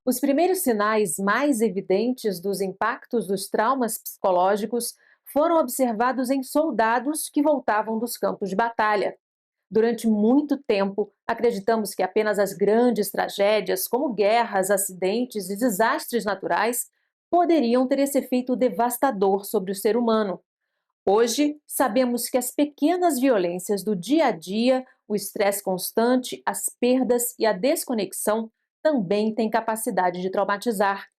Os primeiros sinais mais evidentes dos impactos dos traumas psicológicos foram observados em soldados que voltavam dos campos de batalha. Durante muito tempo, acreditamos que apenas as grandes tragédias, como guerras, acidentes e desastres naturais, poderiam ter esse efeito devastador sobre o ser humano. Hoje, sabemos que as pequenas violências do dia a dia, o estresse constante, as perdas e a desconexão também têm capacidade de traumatizar.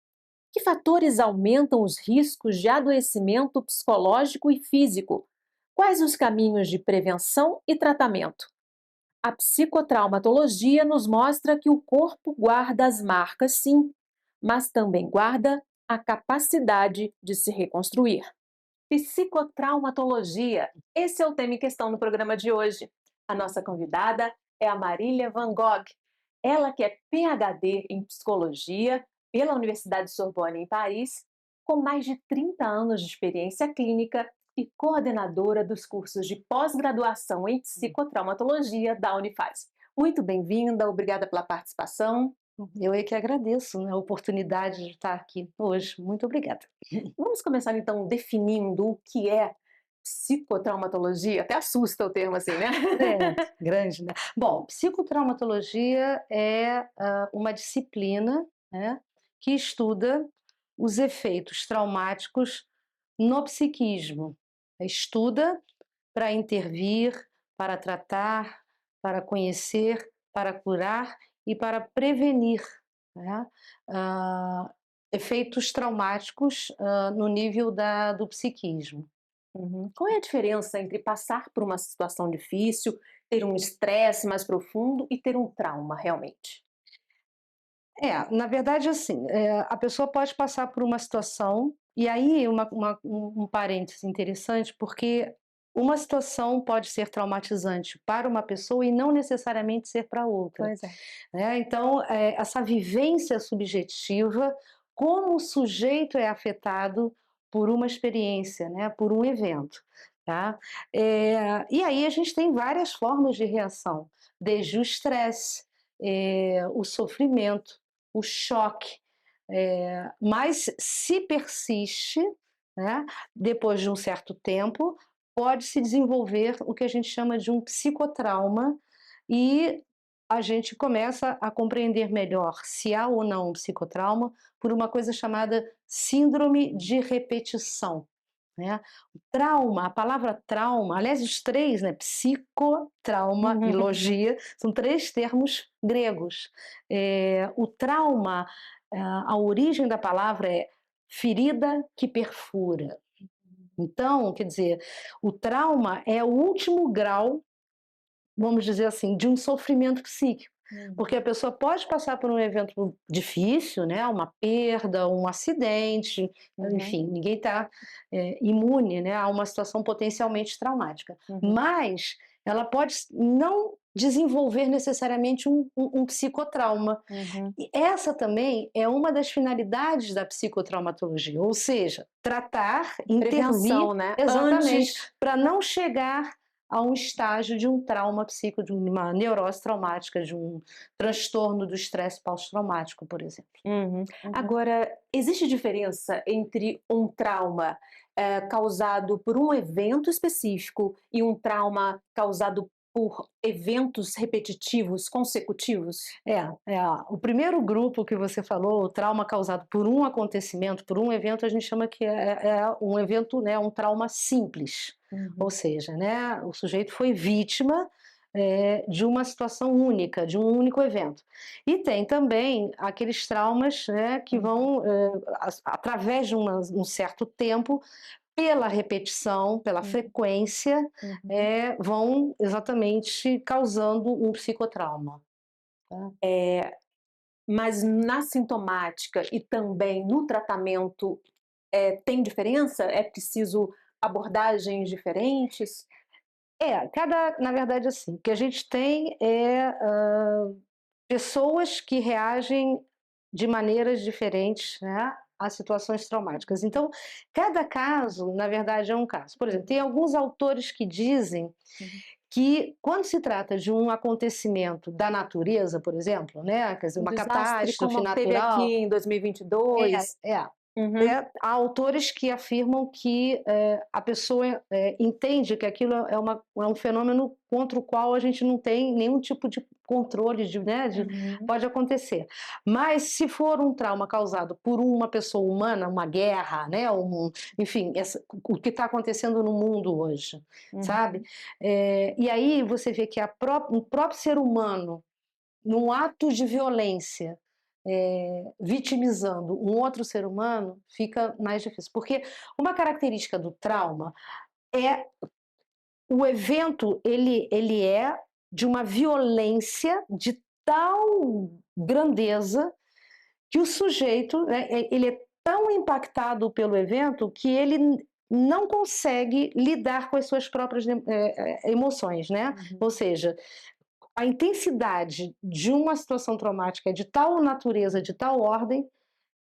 Que fatores aumentam os riscos de adoecimento psicológico e físico? Quais os caminhos de prevenção e tratamento? A psicotraumatologia nos mostra que o corpo guarda as marcas, sim, mas também guarda a capacidade de se reconstruir. Psicotraumatologia. Esse é o tema em questão no programa de hoje. A nossa convidada é a Marília Van Gogh. Ela que é PhD em psicologia pela Universidade Sorbonne em Paris, com mais de 30 anos de experiência clínica e coordenadora dos cursos de pós-graduação em psicotraumatologia da Unifaz. Muito bem-vinda, obrigada pela participação. Eu é que agradeço, né, a oportunidade de estar aqui hoje. Muito obrigada. Vamos começar então definindo o que é psicotraumatologia, até assusta o termo assim, né? É, grande, né? Bom, psicotraumatologia é uma disciplina, né, que estuda os efeitos traumáticos no psiquismo. Estuda para intervir, para tratar, para conhecer, para curar e para prevenir, né, ah, efeitos traumáticos no nível do psiquismo. Uhum. Qual é a diferença entre passar por uma situação difícil, ter um estresse mais profundo e ter um trauma realmente? É, na verdade, assim, a pessoa pode passar por uma situação, e aí um parêntese interessante, porque uma situação pode ser traumatizante para uma pessoa e não necessariamente ser para outra, Pois é. né. Então, essa vivência subjetiva, como o sujeito é afetado por uma experiência, né, por um evento, tá. E aí a gente tem várias formas de reação, desde o estresse, o sofrimento, o choque, mas se persiste, né, depois de um certo tempo, pode se desenvolver o que a gente chama de um psicotrauma e a gente começa a compreender melhor se há ou não um psicotrauma por uma coisa chamada síndrome de repetição, né. O trauma, a palavra trauma, aliás, os três, né, psicotrauma e logia, são três termos gregos. O trauma, a origem da palavra é ferida que perfura. Então, quer dizer, o trauma é o último grau, vamos dizer assim, de um sofrimento psíquico. Porque a Uhum. pessoa pode passar por um evento difícil, né, uma perda, um acidente, Uhum. enfim, ninguém está imune, né, a uma situação potencialmente traumática. Uhum. Mas ela pode não desenvolver necessariamente um psicotrauma. Uhum. E essa também é uma das finalidades da psicotraumatologia, ou seja, tratar, intervir Prevenção, né? exatamente, Antes. para não chegar a um estágio de um trauma psico, de uma neurose traumática, de um transtorno do estresse pós-traumático, por exemplo. Uhum. Uhum. Agora, existe diferença entre um trauma, causado por um evento específico e um trauma causado por eventos repetitivos, consecutivos? O primeiro grupo que você falou, o trauma causado por um acontecimento, por um evento, a gente chama que é um evento, né, um trauma simples. Ou Uhum. seja, né, o sujeito foi vítima, de uma situação única, de um único evento. E tem também aqueles traumas, né, que Uhum. vão, através de um certo tempo, pela repetição, pela Uhum. frequência, Uhum. vão exatamente causando um psicotrauma, tá. Mas na sintomática e também no tratamento, tem diferença? É preciso abordagens diferentes? Na verdade, assim, o que a gente tem pessoas que reagem de maneiras diferentes, né, a situações traumáticas. Então, cada caso, na verdade, é um caso. Por exemplo, Uhum. tem alguns autores que dizem Uhum. que quando se trata de um acontecimento da natureza, por exemplo, né, quer dizer, Um uma desastre catástrofe como teve natural, aqui em 2022. é, é. Uhum, Há autores que afirmam que a pessoa entende que aquilo é um fenômeno contra o qual a gente não tem nenhum tipo de controle, né, uhum, pode acontecer. Mas se for um trauma causado por uma pessoa humana, uma guerra, né, enfim, o que está acontecendo no mundo hoje, sabe? uhum, E aí você vê que o próprio ser humano, num ato de violência, vitimizando um outro ser humano, fica mais difícil. Porque uma característica do trauma é o evento, ele é de uma violência de tal grandeza que o sujeito, né, ele é tão impactado pelo evento que ele não consegue lidar com as suas próprias emoções, né? uhum. Ou seja, a intensidade de uma situação traumática é de tal natureza, de tal ordem,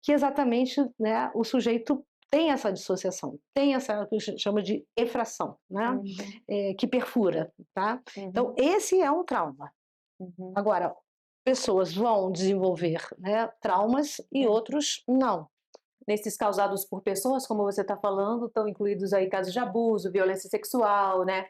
que exatamente, né, o sujeito tem essa dissociação, tem essa que chama de efração, né, Uhum, que perfura, tá? Então uhum, esse é um trauma. uhum, Agora, pessoas vão desenvolver, né, traumas e uhum. outros não. Nesses causados por pessoas, como você está falando, estão incluídos aí casos de abuso, violência sexual, né?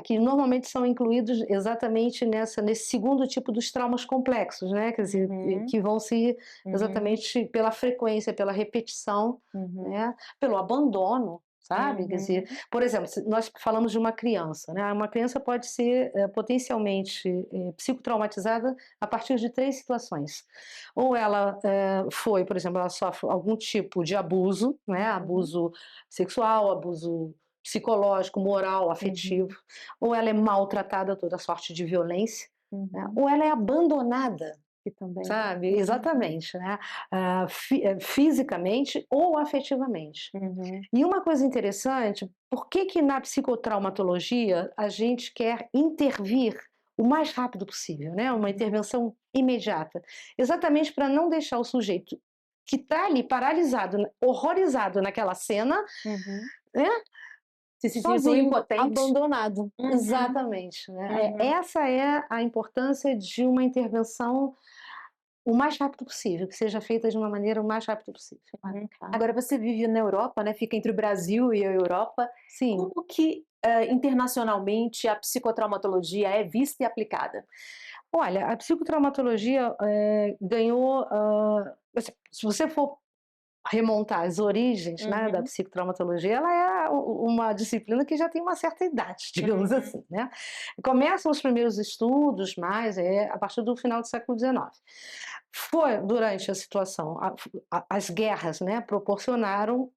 Que normalmente são incluídos exatamente nesse segundo tipo dos traumas complexos, né, quer dizer, Uhum, que vão se uhum, exatamente pela frequência, pela repetição, uhum, né, pelo abandono, sabe, quer dizer, uhum, por exemplo, se nós falamos de uma criança, né, uma criança pode ser, potencialmente, psicotraumatizada a partir de 3 situações. Ou ela, foi, por exemplo, ela sofre algum tipo de abuso, né, uhum, abuso sexual, abuso psicológico, moral, afetivo, uhum, ou ela é maltratada, toda sorte de violência, né, uhum. ou ela é abandonada, Que também. sabe? Uhum, Exatamente, né? Fisicamente ou afetivamente. uhum, E uma coisa interessante, por que que na psicotraumatologia a gente quer intervir o mais rápido possível, né? Uma uhum, intervenção imediata, exatamente para não deixar o sujeito que está ali paralisado, horrorizado naquela cena, uhum. né? Se sentindo Sozinho, impotente. abandonado. Uhum, Exatamente, né. uhum, Essa é a importância de uma intervenção o mais rápido possível, que seja feita de uma maneira o mais rápido possível, uhum. tá. Agora você vive na Europa, né, fica entre o Brasil e a Europa. Sim. Como que, internacionalmente a psicotraumatologia é vista e aplicada? Olha, a psicotraumatologia, ganhou, se você for remontar as origens, né, da Uhum, psicotraumatologia, ela é uma disciplina que já tem uma certa idade, digamos uhum, assim, né. Começam os primeiros estudos mais, a partir do final do século XIX. Foi durante a situação as guerras, né, proporcionaram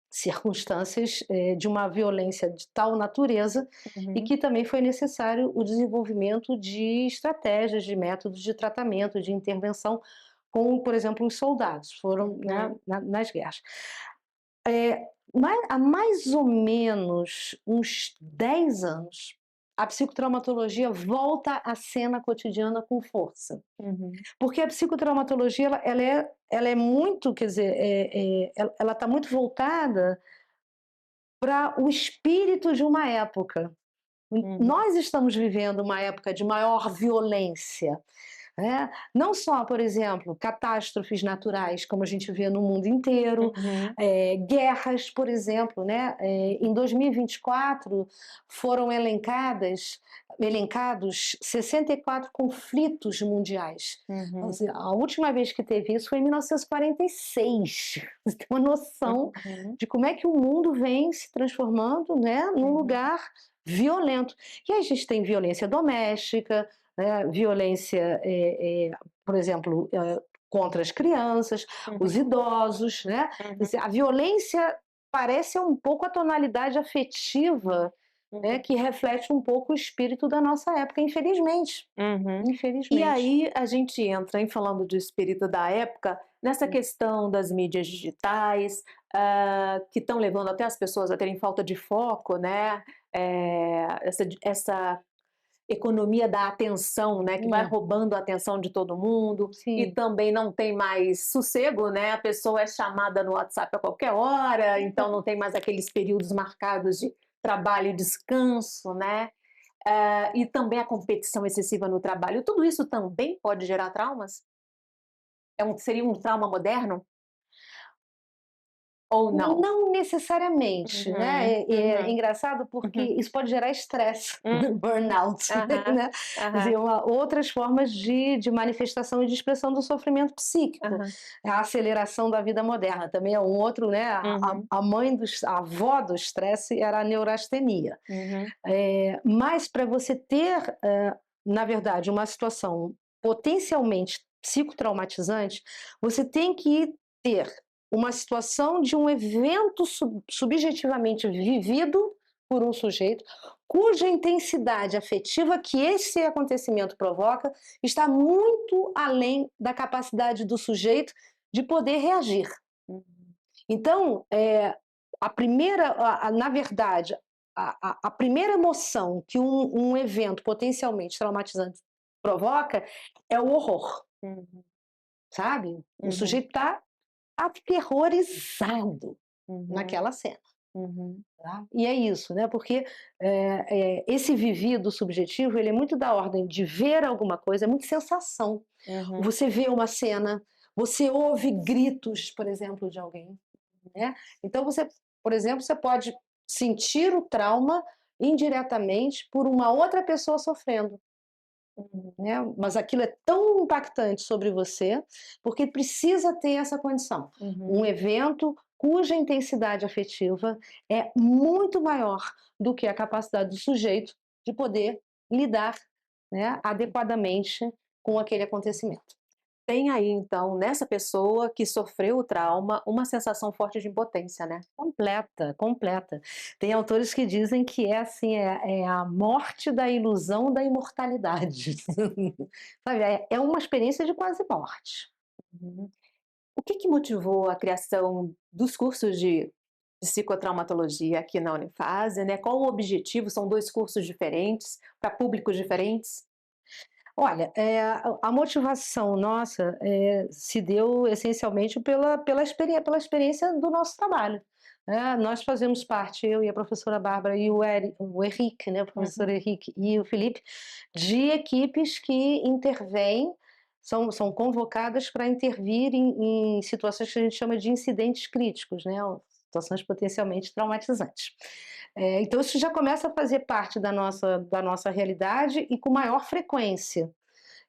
circunstâncias, de uma violência de tal natureza, e uhum, que também foi necessário o desenvolvimento de estratégias, de métodos de tratamento, de intervenção com, por exemplo, os soldados, foram, né, uhum, nas guerras. Há mais ou menos uns 10 anos, a psicotraumatologia volta à cena cotidiana com força. uhum, Porque a psicotraumatologia ela é muito, quer dizer, ela está muito voltada para o espírito de uma época. uhum, Nós estamos vivendo uma época de maior violência, né? Não só, por exemplo, catástrofes naturais, como a gente vê no mundo inteiro, uhum, guerras, por exemplo, né? Em 2024 foram elencados 64 conflitos mundiais. Ou uhum, seja, a última vez que teve isso foi em 1946. Você tem uma noção uhum, de como é que o mundo vem se transformando, né, num uhum, lugar violento. E a gente tem violência doméstica, né, violência, por exemplo, contra as crianças, uhum, os idosos, né? Quer uhum, dizer, a violência parece um pouco a tonalidade afetiva, né, uhum, que reflete um pouco o espírito da nossa época, infelizmente. uhum. E Infelizmente. aí a gente entra, em falando de espírito da época, nessa questão das mídias digitais, que estão levando até as pessoas a terem falta de foco, né, essa economia da atenção, né, que vai É, roubando a atenção de todo mundo, e sim. também não tem mais sossego, né, a pessoa é chamada no WhatsApp a qualquer hora, então não tem mais aqueles períodos marcados de trabalho e descanso, né. E também a competição excessiva no trabalho, tudo isso também pode gerar traumas? Seria um trauma moderno ou não? Não necessariamente, né? Uhum, É uhum, engraçado porque uhum, isso pode gerar estresse, hum, burnout, aham, né? Quer dizer, aham, outras formas de manifestação e de expressão do sofrimento psíquico. aham, A aceleração da vida moderna também é um outro, né? uhum, A mãe a avó do estresse era a neurastenia. uhum, Mas para você ter, na verdade, uma situação potencialmente psicotraumatizante, você tem que ter uma situação de um evento subjetivamente vivido por um sujeito, cuja intensidade afetiva que esse acontecimento provoca está muito além da capacidade do sujeito de poder reagir. uhum, Então, a primeira, na verdade, a primeira emoção que um evento potencialmente traumatizante provoca é o horror, uhum, sabe? O uhum, sujeito está aterrorizado uhum, naquela cena. uhum, Tá? E é isso, né? Porque esse vivido subjetivo ele é muito da ordem de ver alguma coisa, é muito sensação. uhum, Você vê uma cena, você ouve gritos, por exemplo, de alguém, né? Então você, por exemplo, você pode sentir o trauma indiretamente por uma outra pessoa sofrendo, uhum, né? Mas aquilo é tão impactante sobre você, porque precisa ter essa condição. Um uhum. evento cuja intensidade afetiva é muito maior do que a capacidade do sujeito de poder lidar, né, adequadamente com aquele acontecimento. Tem aí então, nessa pessoa que sofreu o trauma, uma sensação forte de impotência, né? Completa, completa. Tem autores que dizem que é assim, é a morte da ilusão da imortalidade. Sabe, é uma experiência de quase morte. Uhum. O que que motivou a criação dos cursos de psicotraumatologia aqui na Unifase, né? Qual o objetivo? São 2 cursos diferentes, para públicos diferentes? Olha, a motivação nossa, se deu essencialmente pela experiência do nosso trabalho, né. Nós fazemos parte, eu e a professora Bárbara e o Henrique, né, o professor Uhum, Henrique e o Felipe, de equipes que intervêm, são convocadas para intervir em situações que a gente chama de incidentes críticos, né, ou situações potencialmente traumatizantes. Então isso já começa a fazer parte da nossa realidade e com maior frequência.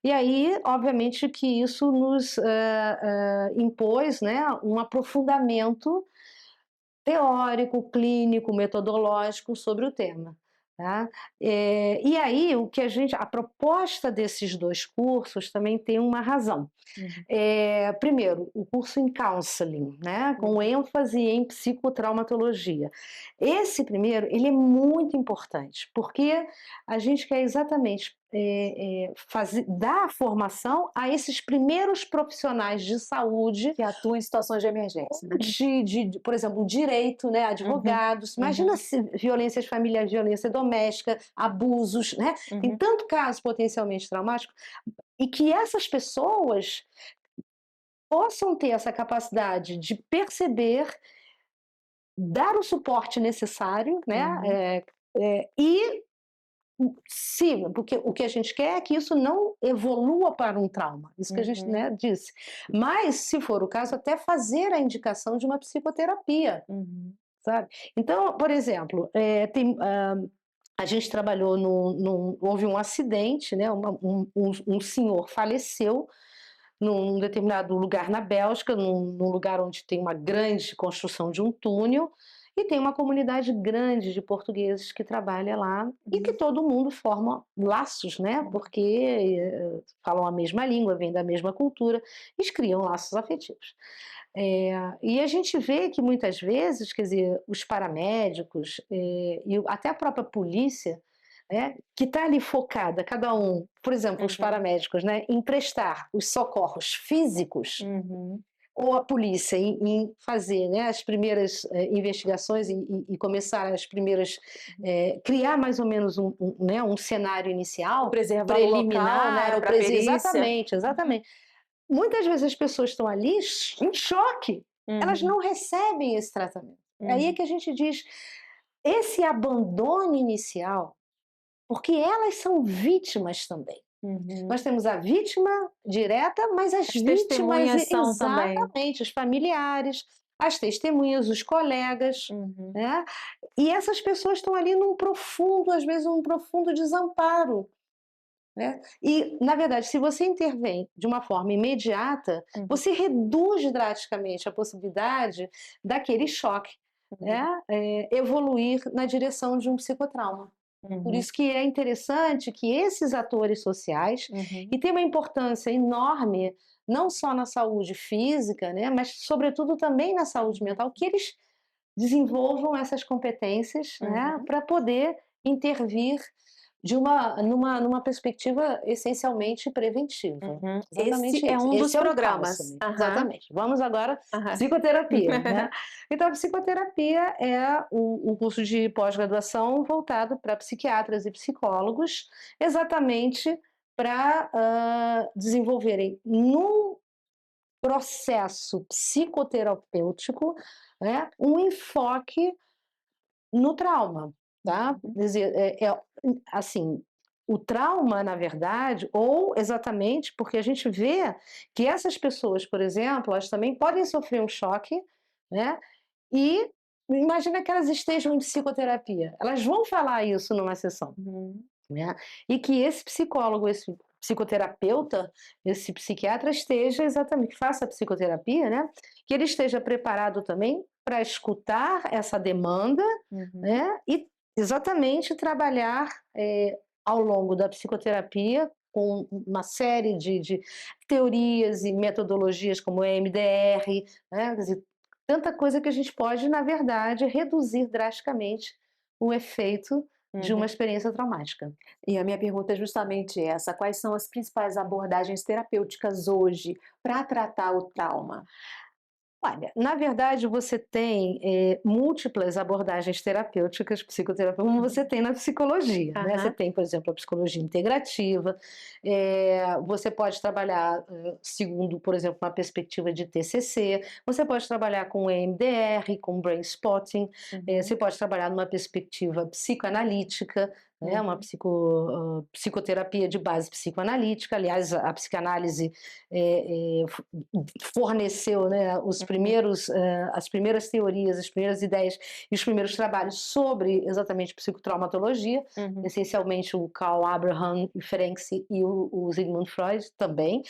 E aí, obviamente que isso nos, impôs, né, um aprofundamento teórico, clínico, metodológico sobre o tema, tá. E aí a proposta desses 2 cursos também tem uma razão. uhum, Primeiro, o curso em counseling, né, com uhum, ênfase em psicotraumatologia. Esse primeiro, ele é muito importante, porque a gente quer exatamente, dar formação a esses primeiros profissionais de saúde que atua em situações de emergência, né? por exemplo, direito, né, Uhum, advogados. Imagina uhum, se violências familiares, violência doméstica, abusos, né, tem uhum, tanto caso potencialmente traumático, e que essas pessoas possam ter essa capacidade de perceber, dar o suporte necessário, né, uhum, e sim, porque o que a gente quer é que isso não evolua para um trauma, isso que a gente, uhum, né, disse. Mas, se for o caso, até fazer a indicação de uma psicoterapia, uhum, sabe. Então, por exemplo, a gente trabalhou houve um acidente, né, um senhor faleceu num determinado lugar na Bélgica, num lugar onde tem uma grande construção de um túnel, e tem uma comunidade grande de portugueses que trabalha lá e que uhum, todo mundo forma laços, né, uhum, porque, falam a mesma língua, vêm da mesma cultura, eles criam laços afetivos. E a gente vê que muitas vezes, quer dizer, os paramédicos, e até a própria polícia, né, que está ali focada, cada um, por exemplo, os uhum, paramédicos, né, em prestar os socorros físicos, uhum, ou a polícia em fazer, né, as primeiras investigações e começar as primeiras, criar mais ou menos né, um cenário ou inicial, preservar o local, preliminar, né, ou para perícia. exatamente, Uhum, exatamente. Muitas vezes as pessoas estão ali em choque, elas uhum, não recebem esse tratamento. Aí é uhum, que a gente diz, esse abandono inicial porque elas são vítimas também. Uhum. Nós temos a vítima direta, mas as As vítimas, testemunhas são também. exatamente, os familiares, as testemunhas, os colegas, Uhum. né? E essas pessoas estão ali num profundo, às vezes, um profundo desamparo, né? E, na verdade, se você intervém de uma forma imediata, Uhum. você reduz drasticamente a possibilidade daquele choque, Uhum. né, evoluir na direção de um psicotrauma. Por Uhum. isso que é interessante que esses atores sociais, Uhum. que têm uma importância enorme, não só na saúde física, né, mas sobretudo também na saúde Uhum. mental, que eles desenvolvam essas competências, né, Uhum. para poder intervir numa perspectiva essencialmente preventiva. Uhum. Esse Exatamente é isso. um dos Esse é o programas. counseling, Aham, exatamente. Vamos agora aham. psicoterapia, né. Então a psicoterapia é um curso de pós-graduação voltado para psiquiatras e psicólogos, exatamente para desenvolverem num processo psicoterapêutico, né, um enfoque no trauma, tá? Quer Uhum. dizer, assim, o trauma, na verdade, ou exatamente porque a gente vê que essas pessoas, por exemplo, elas também podem sofrer um choque, né? E imagina que elas estejam em psicoterapia, elas vão falar isso numa sessão, Uhum. né? E que esse psicólogo, esse psicoterapeuta, esse psiquiatra esteja exatamente, que faça a psicoterapia, né? Que ele esteja preparado também para escutar essa demanda, Uhum. né? E exatamente trabalhar ao longo da psicoterapia com uma série de teorias e metodologias como EMDR, né? Quer dizer, tanta coisa que a gente pode, na verdade, reduzir drasticamente o efeito de uma Uhum. experiência traumática. E a minha pergunta é justamente essa: quais são as principais abordagens terapêuticas hoje para tratar o trauma? Olha, na verdade você tem, múltiplas abordagens terapêuticas, psicoterapia, como você Uhum. tem na psicologia, né. Você Aham. tem, por exemplo, a psicologia integrativa, você pode trabalhar, segundo, por exemplo, uma perspectiva de TCC, você pode trabalhar com EMDR, com Brain Spotting, você Uhum. pode trabalhar numa perspectiva psicoanalítica, né, uma Uhum. psicoterapia de base psicoanalítica. Aliás, a psicanálise, forneceu, né, Uhum. as primeiras teorias, as primeiras ideias e os primeiros trabalhos sobre exatamente psicotraumatologia, Uhum. essencialmente o Karl Abraham Ferenczi e o Sigmund Freud também.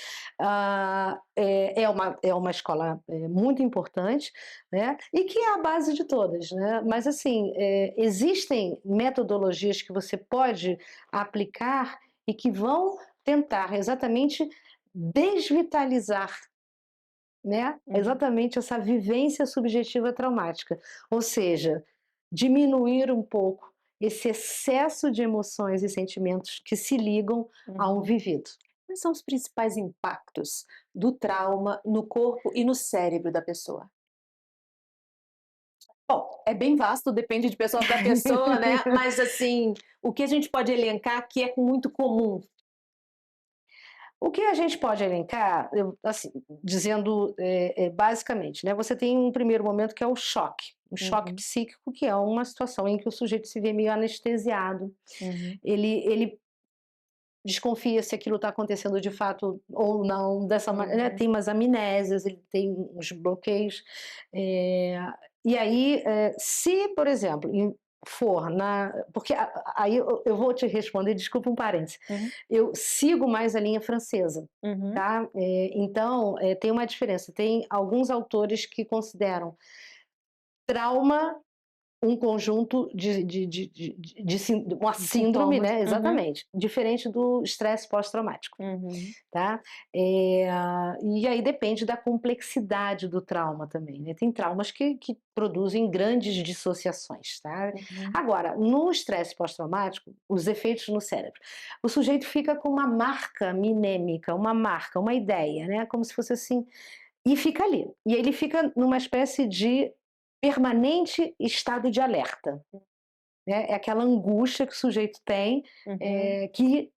É uma escola muito importante, né, e que é a base de todas, né? Mas assim, existem metodologias que você pode aplicar e que vão tentar exatamente desvitalizar, né, Uhum. exatamente essa vivência subjetiva traumática, ou seja, diminuir um pouco esse excesso de emoções e sentimentos que se ligam a um Uhum. vivido. Quais são os principais impactos do trauma no corpo e no cérebro da pessoa? Bom, é bem vasto, depende de pessoa para pessoa, né, mas assim, o que a gente pode elencar que é muito comum? O que a gente pode elencar, assim, dizendo, basicamente, né, você tem um primeiro momento que é o choque, um choque Uhum. psíquico, que é uma situação em que o sujeito se vê meio anestesiado, Uhum. ele desconfia se aquilo está acontecendo de fato ou não, dessa maneira, né, Uhum. tem umas amnésias, ele tem uns bloqueios, e aí, se, por exemplo, for na porque aí eu vou te responder, desculpa um parêntese, Uhum. eu sigo mais a linha francesa, Uhum. tá, então, tem uma diferença, tem alguns autores que consideram trauma um conjunto de uma Os síndrome, sintomas. né, Uhum. exatamente, diferente do estresse pós-traumático, Uhum. tá. E aí depende da complexidade do trauma também, né, tem traumas que produzem grandes dissociações, tá. Uhum. Agora, no estresse pós-traumático, os efeitos no cérebro, o sujeito fica com uma marca mnêmica, uma marca, uma ideia, né, como se fosse assim, e fica ali. E ele fica numa espécie de permanente estado de alerta, né, é aquela angústia que o sujeito tem, Uhum. que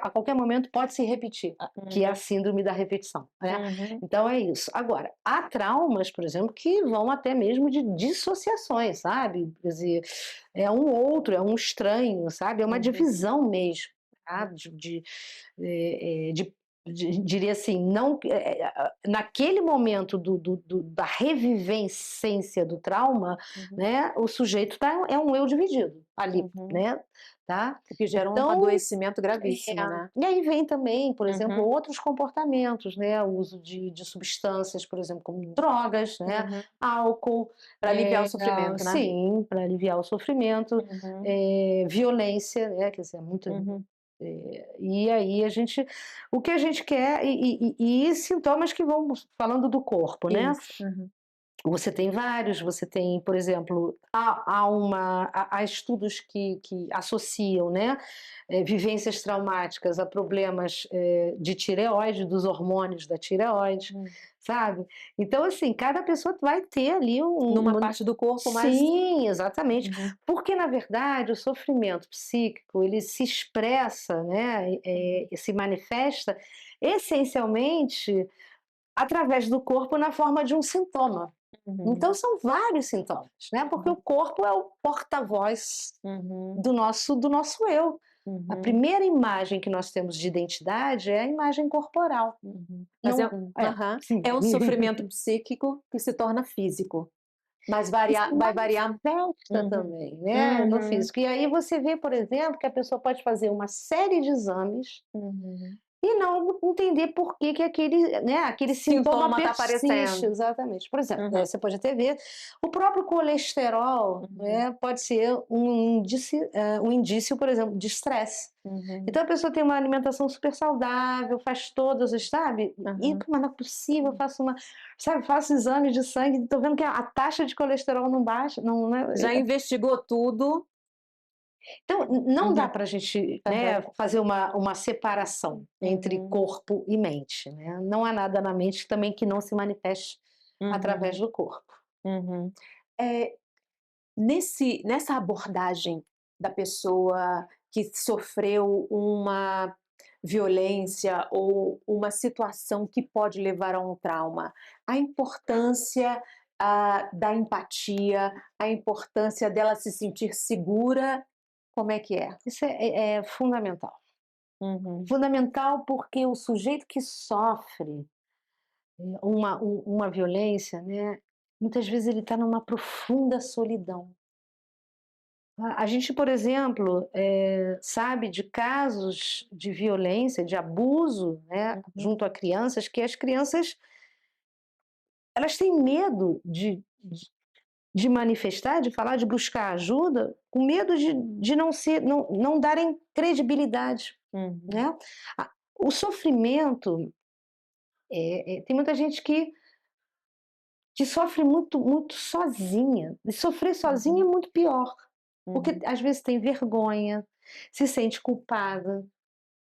a qualquer momento pode se repetir, que é a Uhum, síndrome da repetição, né. uhum, Então é isso. Agora, há traumas, por exemplo, que vão até mesmo de dissociações, sabe, quer dizer, é um outro, é um estranho, sabe, é uma uhum, divisão mesmo, tá, uhum, de diria assim, não naquele momento da revivescência do trauma, uhum, né, o sujeito é um eu dividido ali, uhum. né, tá. O que gera um Então adoecimento gravíssimo, né. e aí vem também, por exemplo, Uhum, outros comportamentos, né, o uso de substâncias, por exemplo, como drogas, né, uhum. álcool, Pra aliviar o sofrimento, né. sim, para aliviar o sofrimento, Uhum, violência, né, quer dizer, uhum. e aí o que a gente quer e sintomas que vão falando do corpo, né. Isso. Uhum, Você tem vários, você tem, por exemplo, há estudos que associam, né, vivências traumáticas a problemas, de tireoide, dos hormônios da tireoide, uhum. sabe. Então, assim, cada pessoa vai ter ali Numa uma parte do corpo mais sim, exatamente. uhum, Porque, na verdade, o sofrimento psíquico, ele se expressa, né, uhum, se manifesta essencialmente através do corpo na forma de um sintoma. uhum, Então são vários sintomas, né, porque o uhum, corpo é o porta-voz uhum, do nosso eu. A uhum, primeira imagem que nós temos de identidade é a imagem corporal. uhum. Mas é Não aham. sim. É um sofrimento psíquico que se torna físico, mas Que se vai variar manifesta uhum, também, né, no uhum, físico. E aí você vê, por exemplo, que a pessoa pode fazer uma série de exames uhum. e não entender por que que aquele sintoma Sintoma tá persiste, aparecendo. exatamente. Por exemplo, Uhum, você pode até ver, o próprio colesterol, uhum, né, pode ser um indício, por exemplo, de estresse. uhum, Então a pessoa tem uma alimentação super saudável, faz todas as sabe, e aham. mas não é possível, eu faço faço exame de sangue, estou vendo que a taxa de colesterol não baixa, não, né, Já investigou tudo. então, não dá Uhum, para a gente, né, aham, fazer uma separação entre uhum, corpo e mente, né? Não há nada na mente também que não se manifeste através uhum, do corpo. uhum. Eh, nessa abordagem da pessoa que sofreu uma violência ou uma situação que pode levar a um trauma, a importância, da empatia, a importância dela se sentir segura, como é que é? Isso é fundamental. Uhum, Fundamental porque o sujeito que sofre uma violência, né, muitas vezes ele está numa profunda solidão. A gente, por exemplo, sabe de casos de violência, de abuso, né, uhum, junto a crianças, que as crianças elas têm medo de manifestar, de falar, de buscar ajuda, com medo de não darem credibilidade, uhum, né. O sofrimento, tem muita gente que sofre muito muito sozinha, e sofrer sozinha é uhum, muito pior, porque uhum, às vezes tem vergonha, se sente culpada,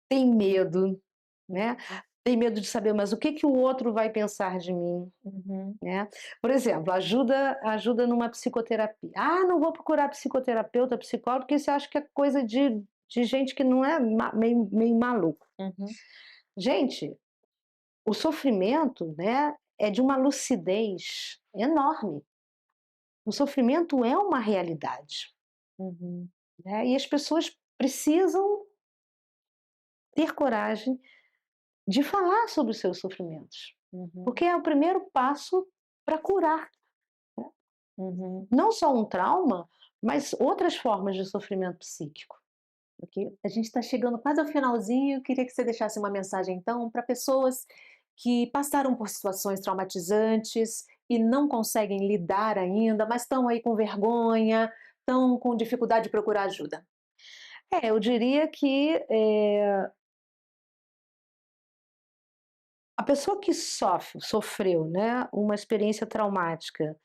tem medo, né, uhum, tem medo de saber: "Mas o que que o outro vai pensar de mim?", uhum, né. Por exemplo, ajuda numa psicoterapia. "Ah, não vou procurar psicoterapeuta, psicólogo, porque isso eu acho que é coisa de gente que não é meio maluco". uhum, Gente, o sofrimento, né, é de uma lucidez enorme. O sofrimento é uma realidade, uhum, né, e as pessoas precisam ter coragem de falar sobre os seus sofrimentos, uhum, porque é o primeiro passo para curar, uhum. não só um trauma, mas outras formas de sofrimento psíquico. Ok, a gente está chegando quase ao finalzinho. Eu queria que você deixasse uma mensagem, então, para pessoas que passaram por situações traumatizantes e não conseguem lidar ainda, mas estão aí com vergonha, estão com dificuldade de procurar ajuda. Eu diria que, a pessoa que sofreu, né, uma experiência traumática,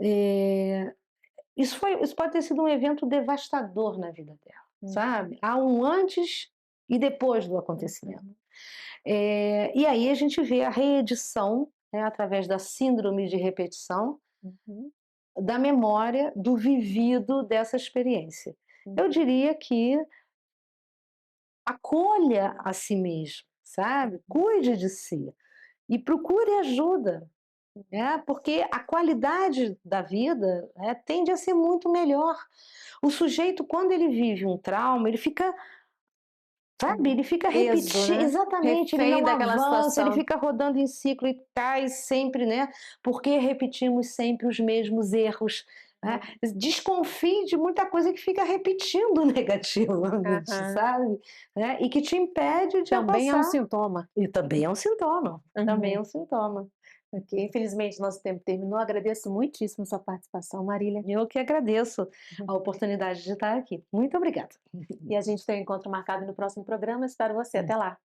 eh, isso pode ter sido um evento devastador na vida dela, Uhum, sabe. Há um antes e depois do acontecimento. uhum, E aí a gente vê a reedição, né, através da síndrome de repetição, uhum, da memória do vivido dessa experiência. Eu uhum, diria que acolha a si mesmo, sabe? Cuide de si e procure ajuda, né? Porque a qualidade da vida, né, tende a ser muito melhor. O sujeito, quando ele vive um trauma, ele fica, sabe, ele fica Preso, repetindo, né? exatamente, ele Refém não daquela avança, ele situação. fica rodando em ciclo e cai sempre, né? Porque repetimos sempre os mesmos erros, né? Uhum. Desconfie de muita coisa que fica repetindo negativamente, Aham. sabe? Né? E que te impede de Também é um avançar. sintoma. E também é um sintoma, também é Uhum. um sintoma. Ok, infelizmente nosso tempo terminou. Agradeço muitíssimo sua participação, Marília. Eu que agradeço a oportunidade de estar aqui. Muito obrigada. E a gente tem um encontro marcado no próximo programa. Espero você. Até lá.